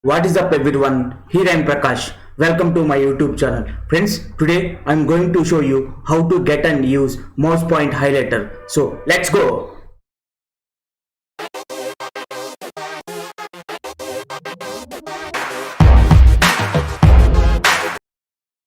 What is up everyone, here I am Prakash. Welcome to my YouTube channel. Friends, today I am going to show you how to get and use mouse point highlighter. So let's go.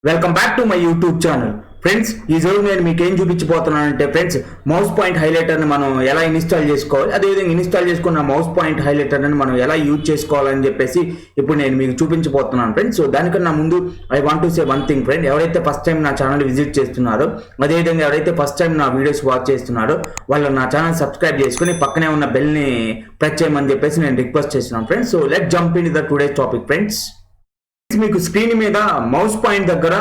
Welcome back to my YouTube channel. Friends, ఈ రోజు నేను మీకు ఏం చూపించబోతున్నానంటే friends, mouse point హైలైటర్ని మనం ఎలా install చేసుకోవాలి, అదేవిధంగా install చేసుకున్న మౌస్ పాయింట్ హైలైటర్ని మనం ఎలా యూజ్ చేసుకోవాలని చెప్పేసి ఇప్పుడు నేను మీకు చూపించబోతున్నాను ఫ్రెండ్స్. సో దానికన్నా ముందు I want to say one thing friend, ఎవరైతే ఫస్ట్ టైం నా ఛానల్ విజిట్ చేస్తున్నారో, అదేవిధంగా ఎవరైతే ఫస్ట్ టైం నా వీడియోస్ వాచ్ చేస్తున్నారో వాళ్ళు నా ఛానల్ సబ్స్క్రైబ్ చేసుకుని పక్కనే ఉన్న బెల్ని ప్రెస్ చేయమని చెప్పేసి నేను రిక్వెస్ట్ చేస్తున్నాను friends. So let jump in the today's topic friends. మీకు స్క్రీన్ మీద మౌస్ పాయింట్ దగ్గర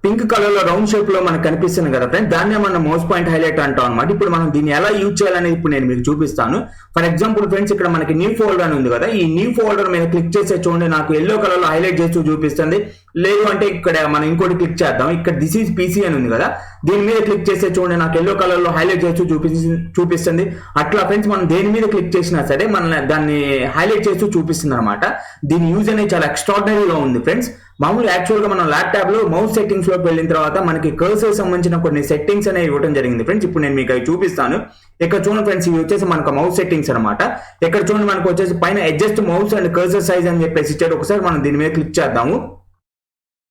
పింక్ కలర్ లో రౌండ్ షేప్ లో మనకు కనిపిస్తుంది కదా ఫ్రెండ్స్, దాన్నే మనం మౌస్ పాయింట్ హైలైట్ అంటాం అనమాట. ఇప్పుడు మనం దీన్ని ఎలా యూజ్ చేయాలనేది ఇప్పుడు నేను మీకు చూపిస్తాను. ఫర్ ఎగ్జాంపుల్ ఫ్రెండ్స్, ఇక్కడ మనకి న్యూ ఫోల్డర్ అని ఉంది కదా, ఈ న్యూ ఫోల్డర్ మీద క్లిక్ చేసే చూడండి నాకు ఎల్లో కలర్ లో హైలైట్ చేస్తూ చూపిస్తుంది. లేదు అంటే ఇక్కడ మనం ఇంకోటి క్లిక్ చేద్దాం, ఇక్కడ దిస్ ఈజ్ పీసీ అని ఉంది కదా, దీని మీద క్లిక్ చేస్తే చూడండి నాకు ఎల్లో కలర్ లో హైలైట్ చేస్తూ చూపిస్తుంది. అట్లా ఫ్రెండ్స్, మనం దేని మీద క్లిక్ చేసినా సరే మన దాన్ని హైలైట్ చేస్తూ చూపిస్తుంది అనమాట. దీని యూజ్ అనేది చాలా ఎక్స్ట్రాడినరీగా ఉంది ఫ్రెండ్స్. మామూలు యాక్చువల్ గా మనం ల్యాప్టాప్ లో మౌస్ సెట్టింగ్స్ లోకి వెళ్ళిన తర్వాత మనకి కర్సర్ సంబంధించిన కొన్ని సెట్టింగ్స్ అనేవి ఇవ్వడం జరిగింది ఫ్రెండ్స్. ఇప్పుడు నేను మీకు అవి చూపిస్తాను. ఇక్కడ చూడండి ఫ్రెండ్స్, ఇవి వచ్చేసి మనకు మౌస్ సెట్టింగ్స్ అనమాట. ఇక్కడ చూడండి మనకు వచ్చేసి పైన adjust mouse and cursor size అని చెప్పేసి ఇచ్చారు. ఒకసారి మనం దీని మీద క్లిక్ చేద్దాము.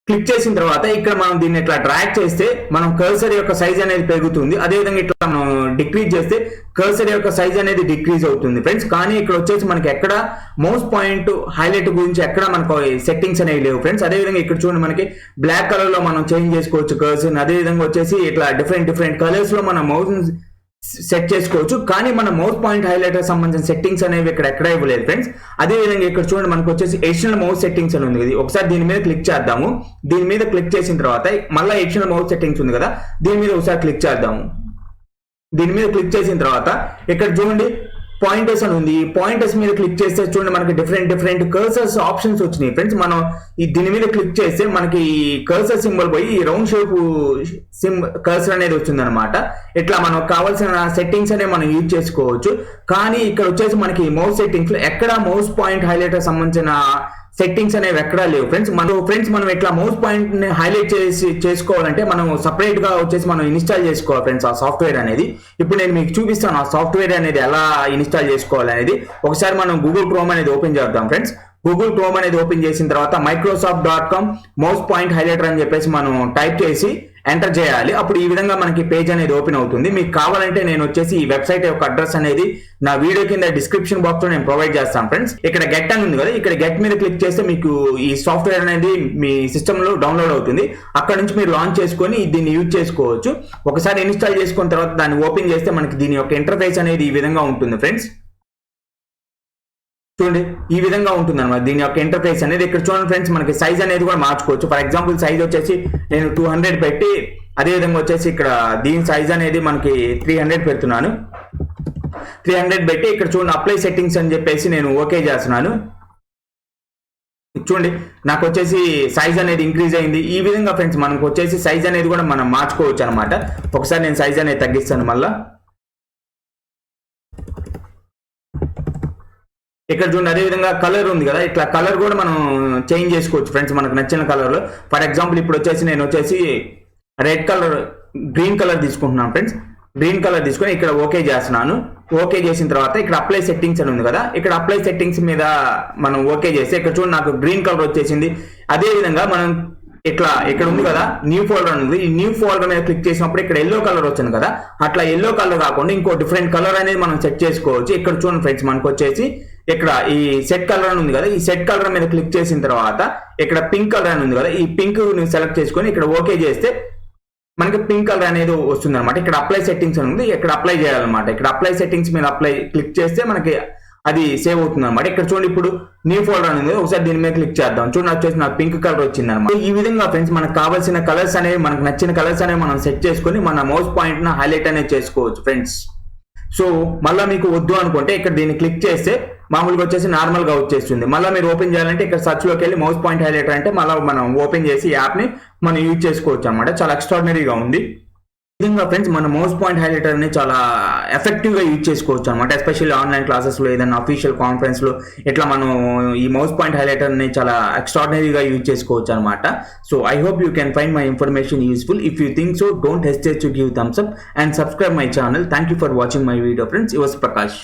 క్లిక్ చేసిన తర్వాత ఇక్కడ మనం దీన్ని ఇట్లా డ్రాగ్ చేస్తే మనం కర్సర్ యొక్క సైజ్ అనేది పెరుగుతుంది. అదేవిధంగా ఇట్లా మనం డిక్రీజ్ చేస్తే కర్సర్ యొక్క సైజ్ అనేది డిక్రీజ్ అవుతుంది ఫ్రెండ్స్. కానీ ఇక్కడ వచ్చేసి మనకి ఎక్కడ మౌస్ పాయింట్ హైలైట్ గురించి ఎక్కడ మనకు సెట్టింగ్స్ అనేవి లేవు ఫ్రెండ్స్. అదేవిధంగా ఇక్కడ చూడండి మనకి బ్లాక్ కలర్ లో మనం చేంజ్ చేసుకోవచ్చు కర్సర్. అదేవిధంగా వచ్చేసి ఇట్లా డిఫరెంట్ కలర్స్ లో మనం మౌస్ సెట్ చేసుకోవచ్చు. కానీ మన మౌస్ పాయింట్ హైలైటర్ సంబంధించిన సెట్టింగ్స్ అనేవి ఇక్కడ ఎక్కడ ఇవ్వలేదు ఫ్రెండ్స్. అదేవిధంగా ఇక్కడ చూడండి మనకు వచ్చేసి ఎడిషనల్ మౌస్ సెట్టింగ్స్ అని ఉంది. ఒకసారి దీని మీద క్లిక్ చేద్దాము. దీని మీద క్లిక్ చేసిన తర్వాత మళ్ళీ ఎడిషనల్ మౌస్ సెట్టింగ్స్ ఉంది కదా, దీని మీద ఒకసారి క్లిక్ చేద్దాము. దీని మీద క్లిక్ చేసిన తర్వాత ఇక్కడ చూడండి పాయింటర్స్ అని ఉంది. ఈ పాయింటర్స్ మీద క్లిక్ చేస్తే చూడండి మనకి డిఫరెంట్ కర్సర్స్ ఆప్షన్స్ వచ్చినాయి ఫ్రెండ్స్. మనం దీని మీద క్లిక్ చేస్తే మనకి ఈ కర్సర్ సింబల్ పోయి ఈ రౌండ్ షేప్ కర్సర్ అనేది వచ్చింది అనమాట. ఇట్లా మనకు కావాల్సిన సెట్టింగ్స్ అనేవి మనం యూజ్ చేసుకోవచ్చు. కానీ ఇక్కడ వచ్చేసి మనకి మౌస్ సెట్టింగ్స్ లో ఎక్కడ మౌస్ పాయింట్ హైలైటర్ సంబంధించిన సెట్టింగ్స్ అనేవి ఎక్కడా లేవు ఫ్రెండ్స్. మనం ఇట్లా మౌస్ పాయింట్ ని హైలైట్ చేసుకోవాలంటే మనం సపరేట్ గా వచ్చేసి మనం ఇన్స్టాల్ చేసుకోవాలి ఫ్రెండ్స్ ఆ సాఫ్ట్వేర్ అనేది. ఇప్పుడు నేను మీకు చూపిస్తాను ఆ సాఫ్ట్వేర్ అనేది ఎలా ఇన్స్టాల్ చేసుకోవాలి అనేది. ఒకసారి మనం గూగుల్ క్రోమ్ అనేది ఓపెన్ చేద్దాం ఫ్రెండ్స్. గూగుల్ క్రోమ్ అనేది ఓపెన్ చేసిన తర్వాత microsoft.com మౌస్ పాయింట్ హైలైటర్ అని చెప్పేసి మనం టైప్ చేసి ఎంటర్ చేయాలి. అప్పుడు ఈ విధంగా మనకి పేజ్ అనేది ఓపెన్ అవుతుంది. మీకు కావాలంటే నేను వచ్చేసి ఈ వెబ్సైట్ యొక్క అడ్రస్ అనేది నా వీడియో కింద డిస్క్రిప్షన్ బాక్స్ లో నేను ప్రొవైడ్ చేస్తాను ఫ్రెండ్స్. ఇక్కడ గెట్ అని ఉంది కదా, ఇక్కడ గెట్ మీద క్లిక్ చేస్తే మీకు ఈ సాఫ్ట్వేర్ అనేది మీ సిస్టమ్ లో డౌన్లోడ్ అవుతుంది. అక్కడ నుంచి మీరు లాంచ్ చేసుకొని దీన్ని యూజ్ చేసుకోవచ్చు. ఒకసారి ఇన్స్టాల్ చేసుకున్న తర్వాత దాన్ని ఓపెన్ చేస్తే మనకి దీని యొక్క ఇంటర్ఫేస్ అనేది ఈ విధంగా ఉంటుంది ఫ్రెండ్స్. చూడండి ఈ విధంగా ఉంటుంది అనమాట దీని యొక్క ఇంటర్ఫేస్ అనేది. ఇక్కడ చూడండి ఫ్రెండ్స్, మనకి సైజ్ అనేది కూడా మార్చుకోవచ్చు. ఫర్ ఎగ్జాంపుల్ సైజ్ వచ్చేసి నేను 200 పెట్టి, అదేవిధంగా వచ్చేసి ఇక్కడ దీని సైజ్ అనేది మనకి 300 పెడుతున్నాను. 300 పెట్టి ఇక్కడ చూడండి అప్లై సెట్టింగ్స్ అని చెప్పేసి నేను ఓకే చేస్తున్నాను. చూడండి నాకు వచ్చేసి సైజ్ అనేది ఇంక్రీజ్ అయింది. ఈ విధంగా ఫ్రెండ్స్ మనకు వచ్చేసి సైజ్ అనేది కూడా మనం మార్చుకోవచ్చు అనమాట. ఒకసారి నేను సైజ్ అనేది తగ్గిస్తాను. మళ్ళా ఇక్కడ చూడండి అదేవిధంగా కలర్ ఉంది కదా, ఇట్లా కలర్ కూడా మనం చేంజ్ చేసుకోవచ్చు ఫ్రెండ్స్ మనకు నచ్చిన కలర్ లో. ఫర్ ఎగ్జాంపుల్ ఇప్పుడు వచ్చేసి నేను వచ్చేసి గ్రీన్ కలర్ తీసుకుంటున్నాను ఫ్రెండ్స్. గ్రీన్ కలర్ తీసుకొని ఇక్కడ ఓకే చేస్తున్నాను. ఓకే చేసిన తర్వాత ఇక్కడ అప్లై సెట్టింగ్స్ అని ఉంది కదా, ఇక్కడ అప్లై సెట్టింగ్స్ మీద మనం ఓకే చేస్తే ఇక్కడ చూడండి నాకు గ్రీన్ కలర్ వచ్చేసింది. అదే విధంగా మనం ఇక్కడ ఉంది కదా న్యూ ఫోల్డర్ ఉంది, ఈ న్యూ ఫోల్డర్ మీద క్లిక్ చేసినప్పుడు ఇక్కడ ఎల్లో కలర్ వచ్చింది కదా, అట్లా ఎల్లో కలర్ కాకుండా ఇంకో డిఫరెంట్ కలర్ అనేది మనం సెట్ చేసుకోవచ్చు. ఇక్కడ చూడండి ఫ్రెండ్స్ మనకు వచ్చేసి ఇక్కడ ఈ సెట్ కలర్ అని ఉంది కదా, ఈ సెట్ కలర్ మీద క్లిక్ చేసిన తర్వాత ఇక్కడ పింక్ కలర్ అని ఉంది కదా, ఈ పింక్ సెలెక్ట్ చేసుకొని ఇక్కడ ఓకే చేస్తే మనకి పింక్ కలర్ అనేది వస్తుంది అనమాట. ఇక్కడ అప్లై సెట్టింగ్స్ అని ఉంది, ఇక్కడ అప్లై చేయాలన్నమాట. ఇక్కడ అప్లై సెట్టింగ్స్ మీద క్లిక్ చేస్తే మనకి అది సేవ్ అవుతుంది అనమాట. ఇక్కడ చూడండి ఇప్పుడు న్యూ ఫోల్డర్ అనేది ఒకసారి దీని మీద క్లిక్ చేద్దాం. చూడండి వచ్చేసి నాకు పింక్ కలర్ వచ్చింది అనమాట. ఈ విధంగా ఫ్రెండ్స్ మనకు కావాల్సిన కలర్స్ అనేవి మనకు నచ్చిన కలర్స్ అనేవి మనం సెట్ చేసుకొని మన మౌస్ పాయింట్ ను హైలైట్ అనేది చేసుకోవచ్చు ఫ్రెండ్స్. సో మళ్ళీ మీకు వద్దు అనుకుంటే ఇక్కడ దీన్ని క్లిక్ చేస్తే మామూలుగా వచ్చేసి నార్మల్ గా వచ్చేస్తుంది. మళ్ళీ మీరు ఓపెన్ చేయాలంటే ఇక్కడ సర్చ్ లోకి వెళ్ళి మౌస్ పాయింట్ హైలైటర్ అంటే మళ్ళీ మనం ఓపెన్ చేసి యాప్ ని మనం యూజ్ చేసుకోవచ్చు అనమాట. చాలా ఎక్స్ట్రాడినరీగా ఉంది. విధంగా ఫ్రెండ్స్ మన మౌస్ పాయింట్ హైలైటర్ ని చాలా ఎఫెక్టివ్ గా యూజ్ చేసుకోవచ్చు అనమాట. ఎస్పెషల్లీ ఆన్లైన్ క్లాసెస్ లో ఏదైనా అఫీషియల్ కాన్ఫరెన్స్ లో ఇట్లా మనం ఈ మౌస్ పాయింట్ హైలైటర్ ని చాలా ఎక్స్ట్రాడినరీగా యూజ్ చేసుకోవచ్చు అనమాట. So I hope you can find my information useful. If you think so, don't hesitate to give thumbs up and subscribe my channel. Thank you for watching my video friends. It was Prakash.